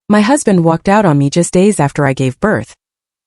My husband walked out on me just days after I gave birth.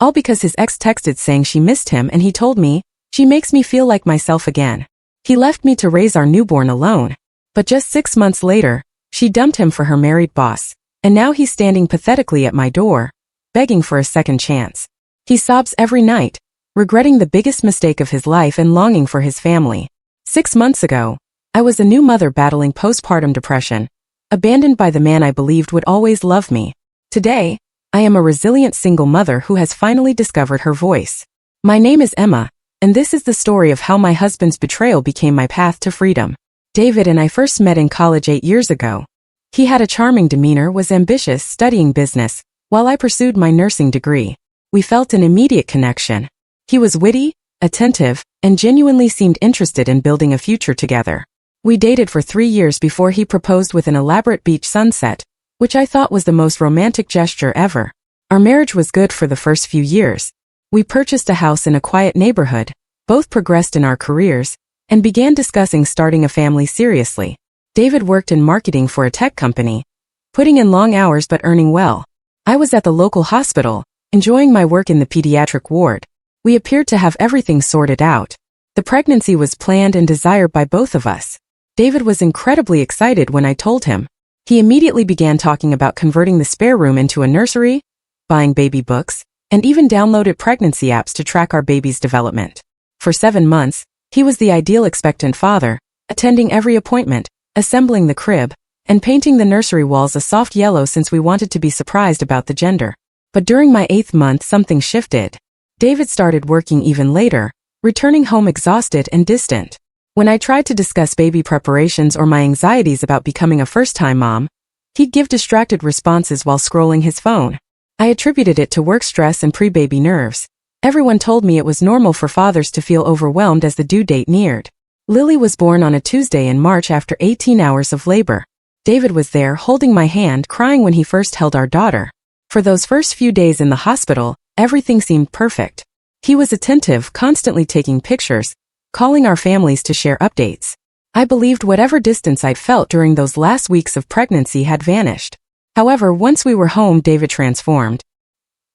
All because his ex texted saying she missed him and he told me, "She makes me feel like myself again." He left me to raise our newborn alone. But just 6 months later, she dumped him for her married boss. And now he's standing pathetically at my door, begging for a second chance. He sobs every night, regretting the biggest mistake of his life and longing for his family. 6 months ago, I was a new mother battling postpartum depression, abandoned by the man I believed would always love me. Today, I am a resilient single mother who has finally discovered her voice. My name is Emma, and this is the story of how my husband's betrayal became my path to freedom. David and I first met in college 8 years ago. He had a charming demeanor, was ambitious, studying business, while I pursued my nursing degree. We felt an immediate connection. He was witty, attentive, and genuinely seemed interested in building a future together. We dated for 3 years before he proposed with an elaborate beach sunset, which I thought was the most romantic gesture ever. Our marriage was good for the first few years. We purchased a house in a quiet neighborhood, both progressed in our careers, and began discussing starting a family seriously. David worked in marketing for a tech company, putting in long hours but earning well. I was at the local hospital, enjoying my work in the pediatric ward. We appeared to have everything sorted out. The pregnancy was planned and desired by both of us. David was incredibly excited when I told him. He immediately began talking about converting the spare room into a nursery, buying baby books, and even downloaded pregnancy apps to track our baby's development. For 7 months, he was the ideal expectant father, attending every appointment, assembling the crib, and painting the nursery walls a soft yellow since we wanted to be surprised about the gender. But during my 8th month, something shifted. David started working even later, returning home exhausted and distant. When I tried to discuss baby preparations or my anxieties about becoming a first-time mom, he'd give distracted responses while scrolling his phone. I attributed it to work stress and pre-baby nerves. Everyone told me it was normal for fathers to feel overwhelmed as the due date neared. Lily was born on a Tuesday in March after 18 hours of labor. David was there holding my hand, crying when he first held our daughter. For those first few days in the hospital, everything seemed perfect. He was attentive, constantly taking pictures, calling our families to share updates. I believed whatever distance I'd felt during those last weeks of pregnancy had vanished. However, once we were home, David transformed.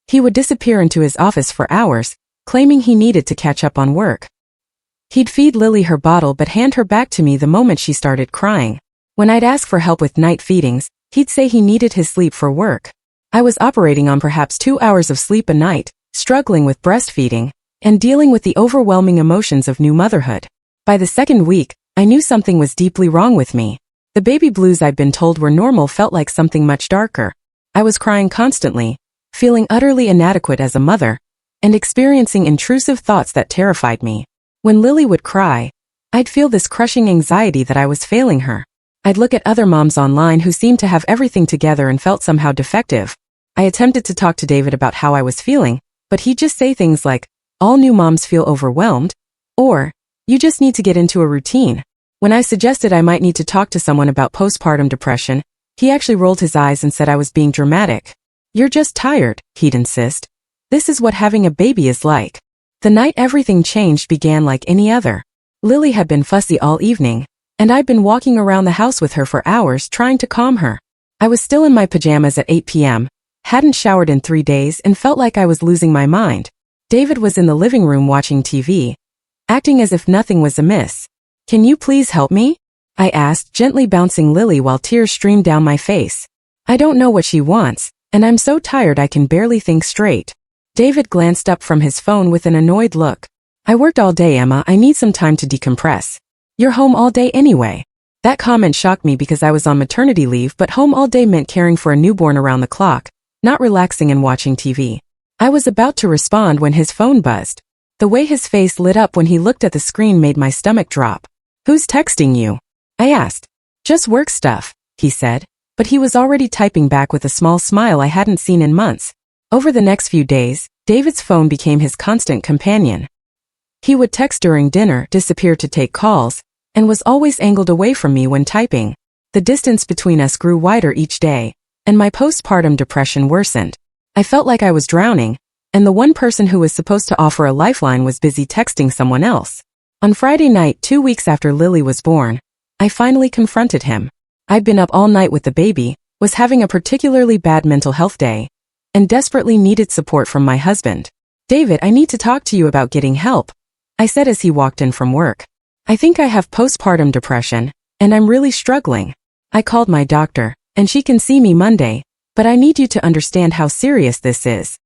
He would disappear into his office for hours, claiming he needed to catch up on work. He'd feed Lily her bottle but hand her back to me the moment she started crying. When I'd ask for help with night feedings, he'd say he needed his sleep for work. I was operating on perhaps 2 hours of sleep a night, struggling with breastfeeding, and dealing with the overwhelming emotions of new motherhood. By the second week, I knew something was deeply wrong with me. The baby blues I'd been told were normal felt like something much darker. I was crying constantly, feeling utterly inadequate as a mother, and experiencing intrusive thoughts that terrified me. When Lily would cry, I'd feel this crushing anxiety that I was failing her. I'd look at other moms online who seemed to have everything together and felt somehow defective. I attempted to talk to David about how I was feeling, but he'd just say things like, "All new moms feel overwhelmed," or, "You just need to get into a routine." When I suggested I might need to talk to someone about postpartum depression, he actually rolled his eyes and said I was being dramatic. "You're just tired," he'd insist. "This is what having a baby is like." The night everything changed began like any other. Lily had been fussy all evening, and I'd been walking around the house with her for hours trying to calm her. I was still in my pajamas at 8 p.m., hadn't showered in 3 days and felt like I was losing my mind. David was in the living room watching TV, acting as if nothing was amiss. "Can you please help me?" I asked, gently bouncing Lily while tears streamed down my face. "I don't know what she wants, and I'm so tired I can barely think straight." David glanced up from his phone with an annoyed look. "I worked all day, Emma. I need some time to decompress." "You're home all day anyway." That comment shocked me because I was on maternity leave, but home all day meant caring for a newborn around the clock, not relaxing and watching TV. I was about to respond when his phone buzzed. The way his face lit up when he looked at the screen made my stomach drop. "Who's texting you?" I asked. "Just work stuff," he said, but he was already typing back with a small smile I hadn't seen in months. Over the next few days, David's phone became his constant companion. He would text during dinner, disappear to take calls, and was always angled away from me when typing. The distance between us grew wider each day, and my postpartum depression worsened. I felt like I was drowning, and the one person who was supposed to offer a lifeline was busy texting someone else. On Friday night, 2 weeks after Lily was born, I finally confronted him. I'd been up all night with the baby, was having a particularly bad mental health day, and desperately needed support from my husband. "David, I need to talk to you about getting help," I said as he walked in from work. "I think I have postpartum depression, and I'm really struggling. I called my doctor, and she can see me Monday, but I need you to understand how serious this is."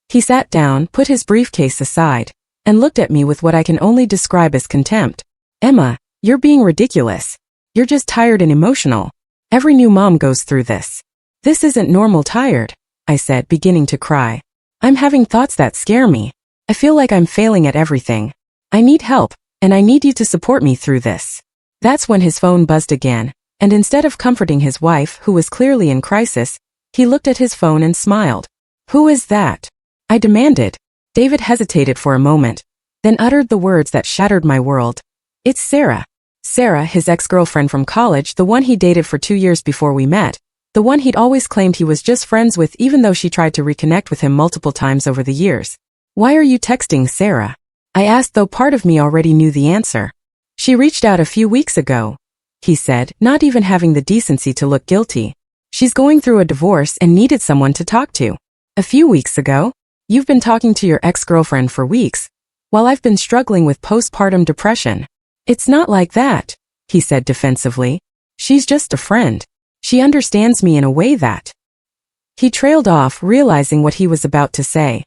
He sat down, put his briefcase aside, and looked at me with what I can only describe as contempt. "Emma, you're being ridiculous. You're just tired and emotional. Every new mom goes through this." "This isn't normal tired," I said, beginning to cry. "I'm having thoughts that scare me. I feel like I'm failing at everything. I need help, and I need you to support me through this." That's when his phone buzzed again, and instead of comforting his wife, who was clearly in crisis, he looked at his phone and smiled. "Who is that?" I demanded. David hesitated for a moment, then uttered the words that shattered my world. "It's Sarah." Sarah, his ex-girlfriend from college, the one he dated for 2 years before we met, the one he'd always claimed he was just friends with even though she tried to reconnect with him multiple times over the years. "Why are you texting Sarah?" I asked, though part of me already knew the answer. "She reached out a few weeks ago," he said, not even having the decency to look guilty. "She's going through a divorce and needed someone to talk to." "A few weeks ago? You've been talking to your ex-girlfriend for weeks, while I've been struggling with postpartum depression." "It's not like that," he said defensively. "She's just a friend. She understands me in a way that—" He trailed off, realizing what he was about to say.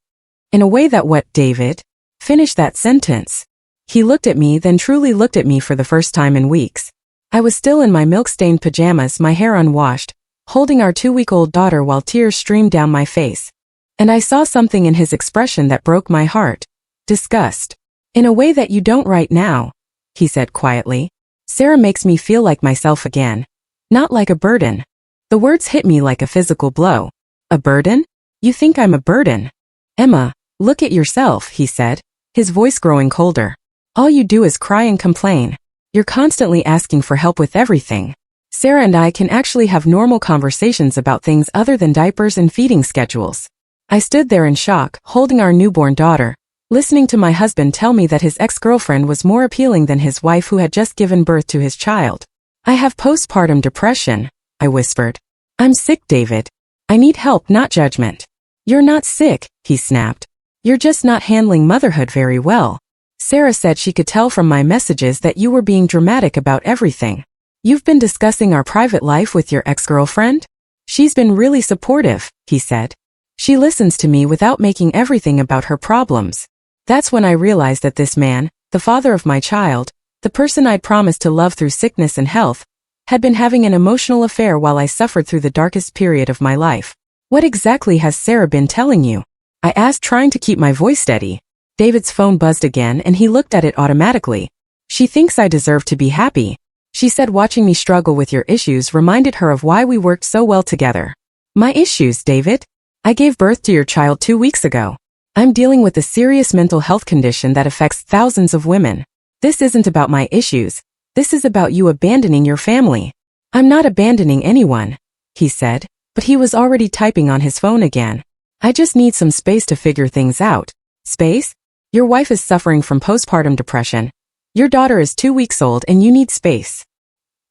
"In a way that what, David?" "Finish that sentence." He looked at me, then truly looked at me for the first time in weeks. I was still in my milk-stained pajamas, my hair unwashed, holding our 2-week-old daughter while tears streamed down my face. And I saw something in his expression that broke my heart. Disgust. "In a way that you don't right now," he said quietly. "Sarah makes me feel like myself again. Not like a burden." The words hit me like a physical blow. "A burden? You think I'm a burden?" "Emma, look at yourself," he said, his voice growing colder. "All you do is cry and complain. You're constantly asking for help with everything. Sarah and I can actually have normal conversations about things other than diapers and feeding schedules." I stood there in shock, holding our newborn daughter, listening to my husband tell me that his ex-girlfriend was more appealing than his wife who had just given birth to his child. "I have postpartum depression," I whispered. "I'm sick, David. I need help, not judgment." "You're not sick," he snapped. "You're just not handling motherhood very well. Sarah said she could tell from my messages that you were being dramatic about everything. You've been discussing our private life with your ex-girlfriend?" "She's been really supportive," he said. "She listens to me without making everything about her problems." That's when I realized that this man, the father of my child, the person I'd promised to love through sickness and health, had been having an emotional affair while I suffered through the darkest period of my life. "What exactly has Sarah been telling you?" I asked, trying to keep my voice steady. David's phone buzzed again and he looked at it automatically. "She thinks I deserve to be happy. She said watching me struggle with your issues reminded her of why we worked so well together." "My issues, David? I gave birth to your child 2 weeks ago. I'm dealing with a serious mental health condition that affects thousands of women. This isn't about my issues. This is about you abandoning your family." "I'm not abandoning anyone," he said, but he was already typing on his phone again. "I just need some space to figure things out." "Space? Your wife is suffering from postpartum depression. Your daughter is 2 weeks old and you need space."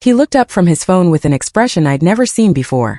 He looked up from his phone with an expression I'd never seen before.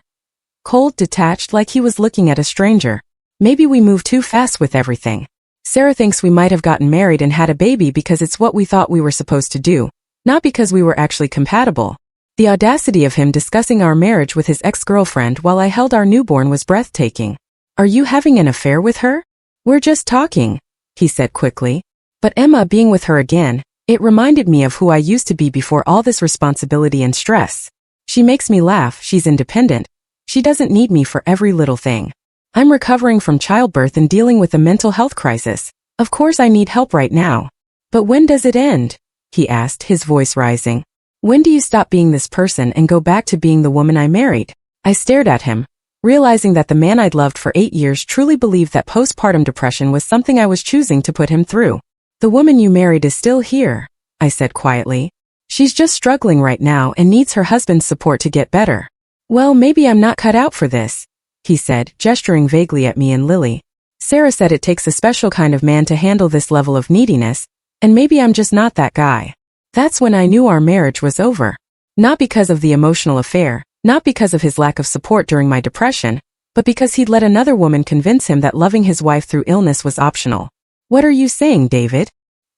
Cold, detached, like he was looking at a stranger. "Maybe we move too fast with everything. Sarah thinks we might have gotten married and had a baby because it's what we thought we were supposed to do, not because we were actually compatible." The audacity of him discussing our marriage with his ex-girlfriend while I held our newborn was breathtaking. "Are you having an affair with her?" "We're just talking," he said quickly. But Emma, being with her again, it reminded me of who I used to be before all this responsibility and stress. "She makes me laugh, she's independent. She doesn't need me for every little thing. I'm recovering from childbirth and dealing with a mental health crisis. Of course I need help right now." "But when does it end?" he asked, his voice rising. "When do you stop being this person and go back to being the woman I married?" I stared at him, realizing that the man I'd loved for 8 years truly believed that postpartum depression was something I was choosing to put him through. "The woman you married is still here," I said quietly. "She's just struggling right now and needs her husband's support to get better." "Well, maybe I'm not cut out for this," he said, gesturing vaguely at me and Lily. "Sarah said it takes a special kind of man to handle this level of neediness, and maybe I'm just not that guy." That's when I knew our marriage was over. Not because of the emotional affair, Not because of his lack of support during my depression, but because he'd let another woman convince him that loving his wife through illness was optional. What are you saying, David?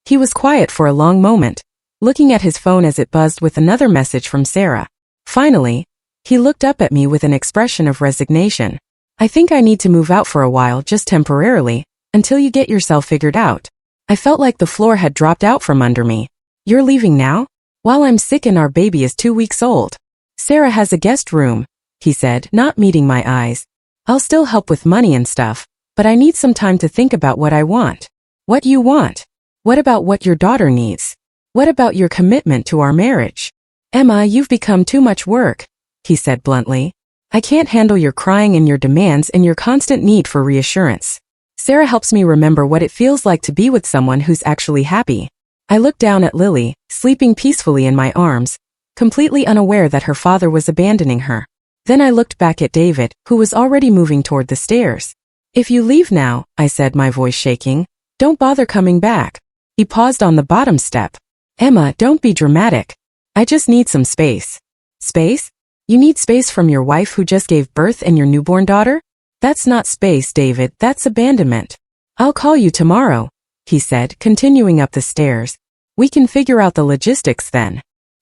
He was quiet for a long moment, looking at his phone as it buzzed with another message from Sarah. Finally, he looked up at me with an expression of resignation. I think I need to move out for a while, just temporarily, until you get yourself figured out. I felt like the floor had dropped out from under me. You're leaving now? While I'm sick and our baby is 2 weeks old. Sarah has a guest room, he said, not meeting my eyes. I'll still help with money and stuff, but I need some time to think about what I want. What you want? What about what your daughter needs? What about your commitment to our marriage? Emma, you've become too much work, he said bluntly. I can't handle your crying and your demands and your constant need for reassurance. Sarah helps me remember what it feels like to be with someone who's actually happy. I looked down at Lily, sleeping peacefully in my arms, completely unaware that her father was abandoning her. Then I looked back at David, who was already moving toward the stairs. If you leave now, I said, my voice shaking, don't bother coming back. He paused on the bottom step. Emma, don't be dramatic. I just need some space. Space? You need space from your wife who just gave birth and your newborn daughter? That's not space, David, that's abandonment. I'll call you tomorrow, he said, continuing up the stairs. We can figure out the logistics then.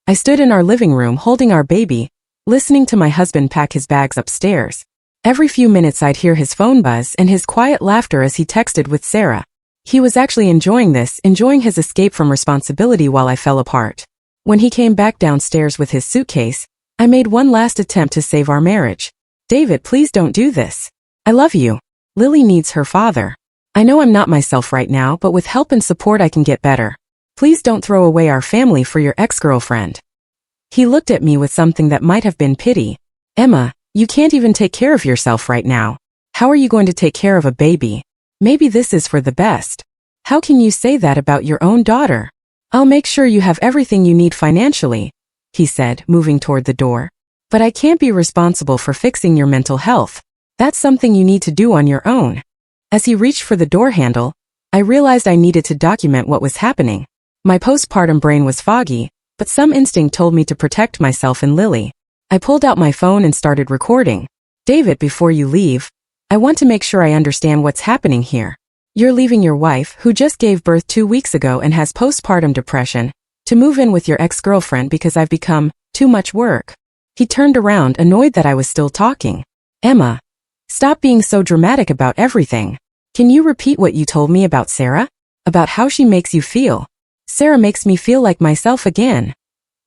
I stood in our living room holding our baby, listening to my husband pack his bags upstairs. Every few minutes I'd hear his phone buzz and his quiet laughter as he texted with Sarah. He was actually enjoying this, enjoying his escape from responsibility while I fell apart. When he came back downstairs with his suitcase, I made one last attempt to save our marriage. David, please don't do this. I love you. Lily needs her father. I know I'm not myself right now, but with help and support I can get better. Please don't throw away our family for your ex-girlfriend. He looked at me with something that might have been pity. Emma, you can't even take care of yourself right now. How are you going to take care of a baby? Maybe this is for the best. How can you say that about your own daughter? I'll make sure you have everything you need financially, he said, moving toward the door. But I can't be responsible for fixing your mental health. That's something you need to do on your own. As he reached for the door handle, I realized I needed to document what was happening. My postpartum brain was foggy, but some instinct told me to protect myself and Lily. I pulled out my phone and started recording. David, before you leave, I want to make sure I understand what's happening here. You're leaving your wife, who just gave birth 2 weeks ago and has postpartum depression, to move in with your ex-girlfriend because I've become too much work. He turned around, annoyed that I was still talking. Emma, stop being so dramatic about everything. Can you repeat what you told me about Sarah? About how she makes you feel? Sarah makes me feel like myself again,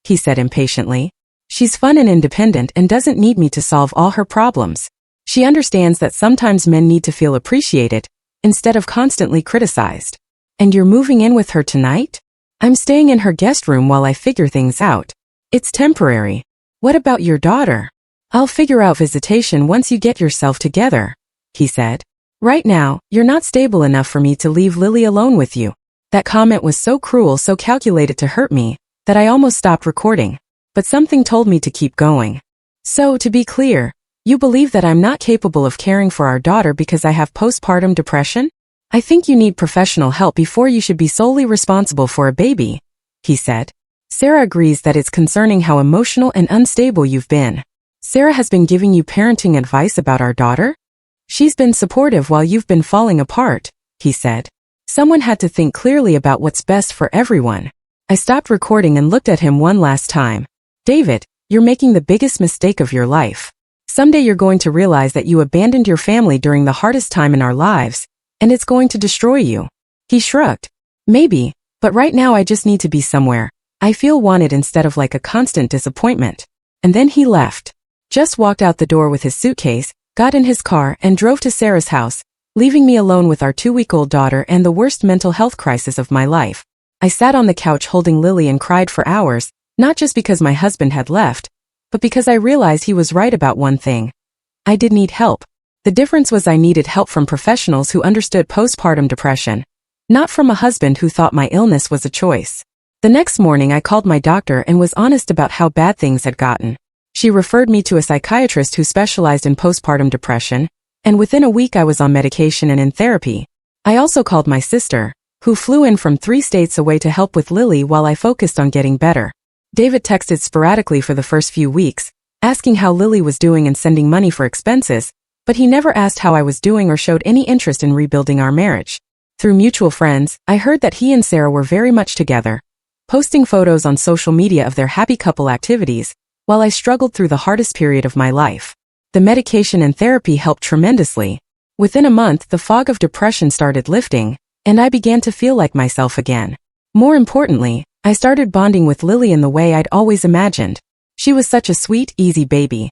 he said impatiently. She's fun and independent and doesn't need me to solve all her problems. She understands that sometimes men need to feel appreciated, instead of constantly criticized. And you're moving in with her tonight? I'm staying in her guest room while I figure things out. It's temporary. What about your daughter? I'll figure out visitation once you get yourself together, he said. Right now, you're not stable enough for me to leave Lily alone with you. That comment was so cruel, so calculated to hurt me, that I almost stopped recording. But something told me to keep going. So, to be clear, you believe that I'm not capable of caring for our daughter because I have postpartum depression? I think you need professional help before you should be solely responsible for a baby, he said. Sarah agrees that it's concerning how emotional and unstable you've been. Sarah has been giving you parenting advice about our daughter? She's been supportive while you've been falling apart, he said. Someone had to think clearly about what's best for everyone. I stopped recording and looked at him one last time. David, you're making the biggest mistake of your life. Someday you're going to realize that you abandoned your family during the hardest time in our lives, and it's going to destroy you. He shrugged. Maybe, but right now I just need to be somewhere. I feel wanted instead of like a constant disappointment. And then he left. Just walked out the door with his suitcase, got in his car, and drove to Sarah's house, leaving me alone with our 2-week-old daughter and the worst mental health crisis of my life. I sat on the couch holding Lily and cried for hours, not just because my husband had left, but because I realized he was right about one thing. I did need help. The difference was I needed help from professionals who understood postpartum depression, not from a husband who thought my illness was a choice. The next morning I called my doctor and was honest about how bad things had gotten. She referred me to a psychiatrist who specialized in postpartum depression, and within a week I was on medication and in therapy. I also called my sister, who flew in from 3 states away to help with Lily while I focused on getting better. David texted sporadically for the first few weeks, asking how Lily was doing and sending money for expenses, but he never asked how I was doing or showed any interest in rebuilding our marriage. Through mutual friends, I heard that he and Sarah were very much together, posting photos on social media of their happy couple activities, while I struggled through the hardest period of my life. The medication and therapy helped tremendously. Within a month, the fog of depression started lifting, and I began to feel like myself again. More importantly, I started bonding with Lily in the way I'd always imagined. She was such a sweet, easy baby.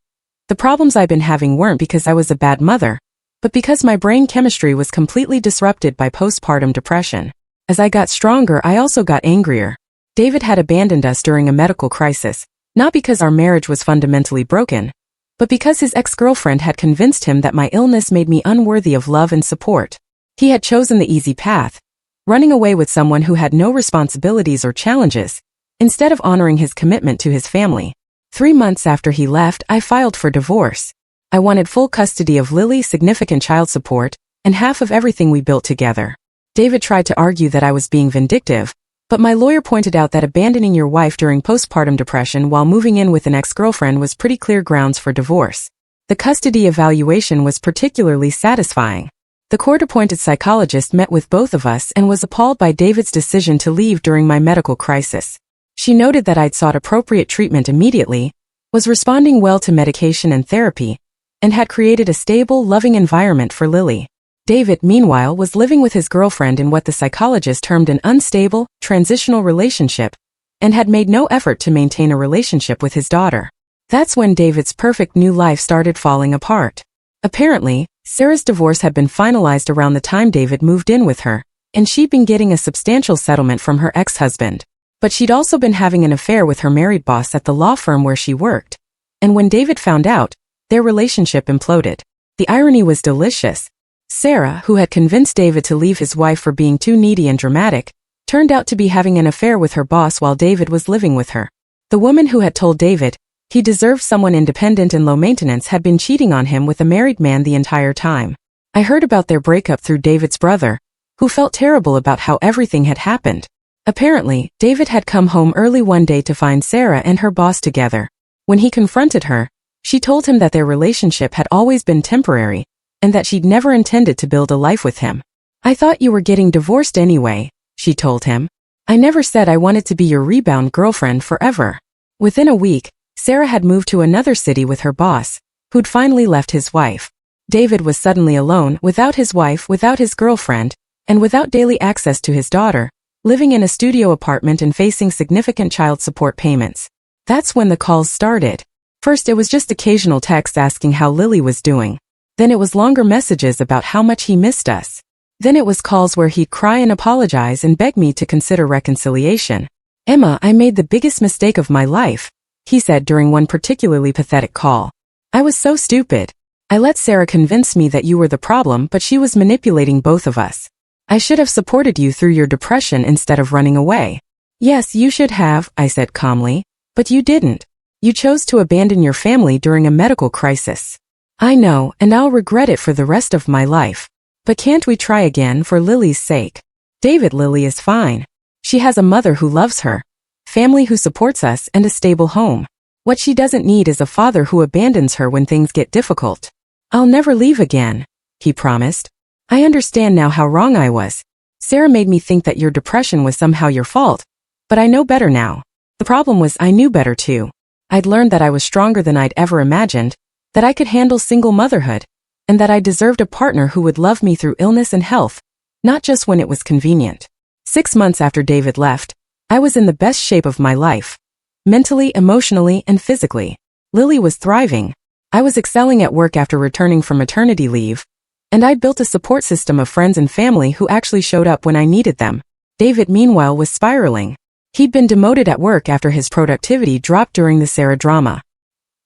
The problems I'd been having weren't because I was a bad mother, but because my brain chemistry was completely disrupted by postpartum depression. As I got stronger, I also got angrier. David had abandoned us during a medical crisis, not because our marriage was fundamentally broken, but because his ex-girlfriend had convinced him that my illness made me unworthy of love and support. He had chosen the easy path, running away with someone who had no responsibilities or challenges, instead of honoring his commitment to his family. 3 months after he left, I filed for divorce. I wanted full custody of Lily, significant child support, and half of everything we built together. David tried to argue that I was being vindictive, but my lawyer pointed out that abandoning your wife during postpartum depression while moving in with an ex-girlfriend was pretty clear grounds for divorce. The custody evaluation was particularly satisfying. The court-appointed psychologist met with both of us and was appalled by David's decision to leave during my medical crisis. She noted that I'd sought appropriate treatment immediately, was responding well to medication and therapy, and had created a stable, loving environment for Lily. David, meanwhile, was living with his girlfriend in what the psychologist termed an unstable, transitional relationship, and had made no effort to maintain a relationship with his daughter. That's when David's perfect new life started falling apart. Apparently, Sarah's divorce had been finalized around the time David moved in with her, and she'd been getting a substantial settlement from her ex-husband. But she'd also been having an affair with her married boss at the law firm where she worked. And when David found out, their relationship imploded. The irony was delicious. Sarah, who had convinced David to leave his wife for being too needy and dramatic, turned out to be having an affair with her boss while David was living with her. The woman who had told David he deserved someone independent and low maintenance had been cheating on him with a married man the entire time. I heard about their breakup through David's brother, who felt terrible about how everything had happened. Apparently, David had come home early one day to find Sarah and her boss together. When he confronted her, she told him that their relationship had always been temporary, and that she'd never intended to build a life with him. "I thought you were getting divorced anyway," she told him. "I never said I wanted to be your rebound girlfriend forever." Within a week, Sarah had moved to another city with her boss, who'd finally left his wife. David was suddenly alone, without his wife, without his girlfriend, and without daily access to his daughter, living in a studio apartment and facing significant child support payments. That's when the calls started. First, it was just occasional texts asking how Lily was doing. Then it was longer messages about how much he missed us. Then it was calls where he'd cry and apologize and beg me to consider reconciliation. "Emma, I made the biggest mistake of my life," he said during one particularly pathetic call. "I was so stupid. I let Sarah convince me that you were the problem, but she was manipulating both of us. I should have supported you through your depression instead of running away." "Yes, you should have," I said calmly, "but you didn't. You chose to abandon your family during a medical crisis." "I know, and I'll regret it for the rest of my life. But can't we try again for Lily's sake?" "David, Lily is fine. She has a mother who loves her, family who supports us, and a stable home. What she doesn't need is a father who abandons her when things get difficult." "I'll never leave again," he promised. "I understand now how wrong I was. Sarah made me think that your depression was somehow your fault, but I know better now. The problem was I knew better too. I'd learned that I was stronger than I'd ever imagined, that I could handle single motherhood, and that I deserved a partner who would love me through illness and health, not just when it was convenient." 6 months after David left, I was in the best shape of my life, mentally, emotionally, and physically. Lily was thriving. I was excelling at work after returning from maternity leave, and I'd built a support system of friends and family who actually showed up when I needed them. David, meanwhile, was spiraling. He'd been demoted at work after his productivity dropped during the Sarah drama.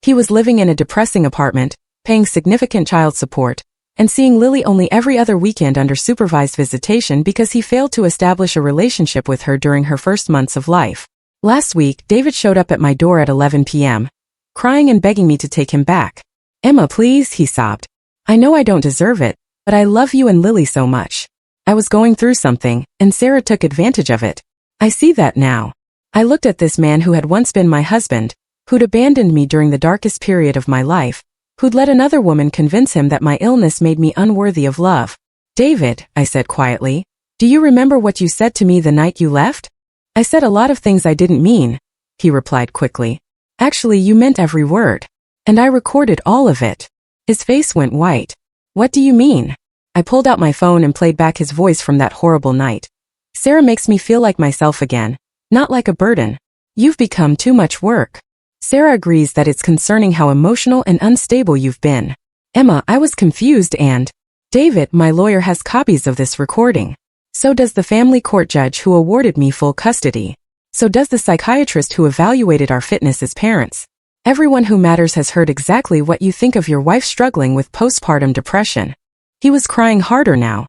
He was living in a depressing apartment, paying significant child support, and seeing Lily only every other weekend under supervised visitation because he failed to establish a relationship with her during her first months of life. Last week, David showed up at my door at 11 p.m., crying and begging me to take him back. "Emma, please," he sobbed. "I know I don't deserve it, but I love you and Lily so much. I was going through something, and Sarah took advantage of it. I see that now." I looked at this man who had once been my husband, who'd abandoned me during the darkest period of my life, who'd let another woman convince him that my illness made me unworthy of love. David, I said quietly, do you remember what you said to me the night you left? I said a lot of things I didn't mean, he replied quickly. Actually, you meant every word. And I recorded all of it. His face went white. What do you mean? I pulled out my phone and played back his voice from that horrible night. Sarah makes me feel like myself again, not like a burden. You've become too much work. Sarah agrees that it's concerning how emotional and unstable you've been. Emma, I was confused and... David, my lawyer has copies of this recording. So does the family court judge who awarded me full custody. So does the psychiatrist who evaluated our fitness as parents. Everyone who matters has heard exactly what you think of your wife struggling with postpartum depression. He was crying harder now.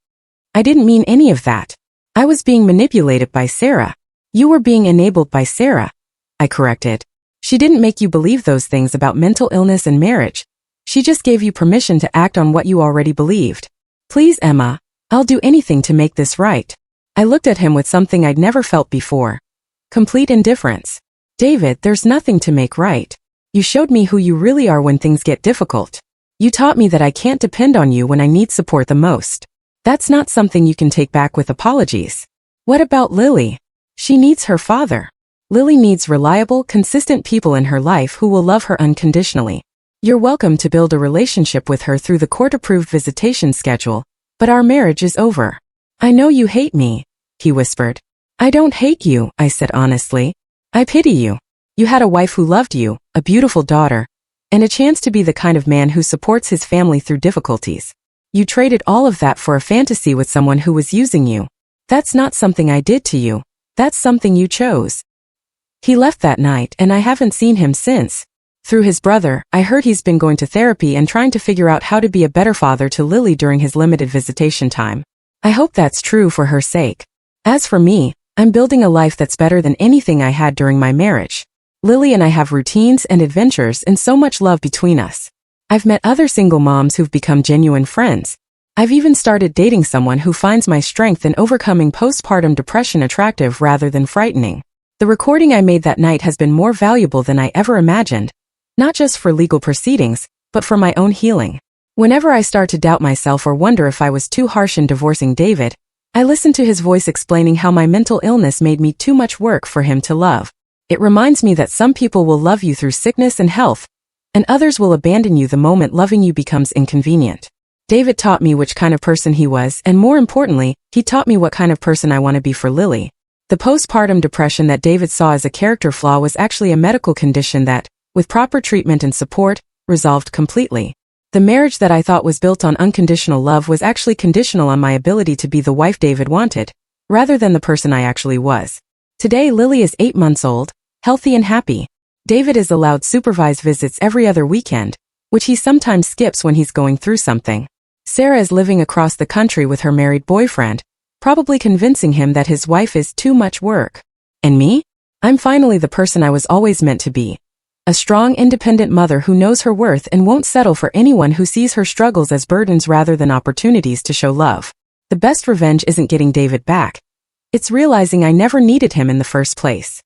I didn't mean any of that. I was being manipulated by Sarah. You were being enabled by Sarah, I corrected. She didn't make you believe those things about mental illness and marriage. She just gave you permission to act on what you already believed. Please, Emma, I'll do anything to make this right. I looked at him with something I'd never felt before. Complete indifference. David, there's nothing to make right. You showed me who you really are when things get difficult. You taught me that I can't depend on you when I need support the most. That's not something you can take back with apologies. What about Lily? She needs her father. Lily needs reliable, consistent people in her life who will love her unconditionally. You're welcome to build a relationship with her through the court-approved visitation schedule, but our marriage is over. I know you hate me, he whispered. I don't hate you, I said honestly. I pity you. You had a wife who loved you, a beautiful daughter, and a chance to be the kind of man who supports his family through difficulties. You traded all of that for a fantasy with someone who was using you. That's not something I did to you. That's something you chose. He left that night and I haven't seen him since. Through his brother, I heard he's been going to therapy and trying to figure out how to be a better father to Lily during his limited visitation time. I hope that's true for her sake. As for me, I'm building a life that's better than anything I had during my marriage. Lily and I have routines and adventures and so much love between us. I've met other single moms who've become genuine friends. I've even started dating someone who finds my strength in overcoming postpartum depression attractive rather than frightening. The recording I made that night has been more valuable than I ever imagined, not just for legal proceedings, but for my own healing. Whenever I start to doubt myself or wonder if I was too harsh in divorcing David, I listen to his voice explaining how my mental illness made me too much work for him to love. It reminds me that some people will love you through sickness and health, and others will abandon you the moment loving you becomes inconvenient. David taught me which kind of person he was, and more importantly, he taught me what kind of person I want to be for Lily. The postpartum depression that David saw as a character flaw was actually a medical condition that, with proper treatment and support, resolved completely. The marriage that I thought was built on unconditional love was actually conditional on my ability to be the wife David wanted, rather than the person I actually was. Today Lily is 8 months old, healthy and happy. David is allowed supervised visits every other weekend, which he sometimes skips when he's going through something. Sarah is living across the country with her married boyfriend, probably convincing him that his wife is too much work. And me? I'm finally the person I was always meant to be. A strong, independent mother who knows her worth and won't settle for anyone who sees her struggles as burdens rather than opportunities to show love. The best revenge isn't getting David back. It's realizing I never needed him in the first place.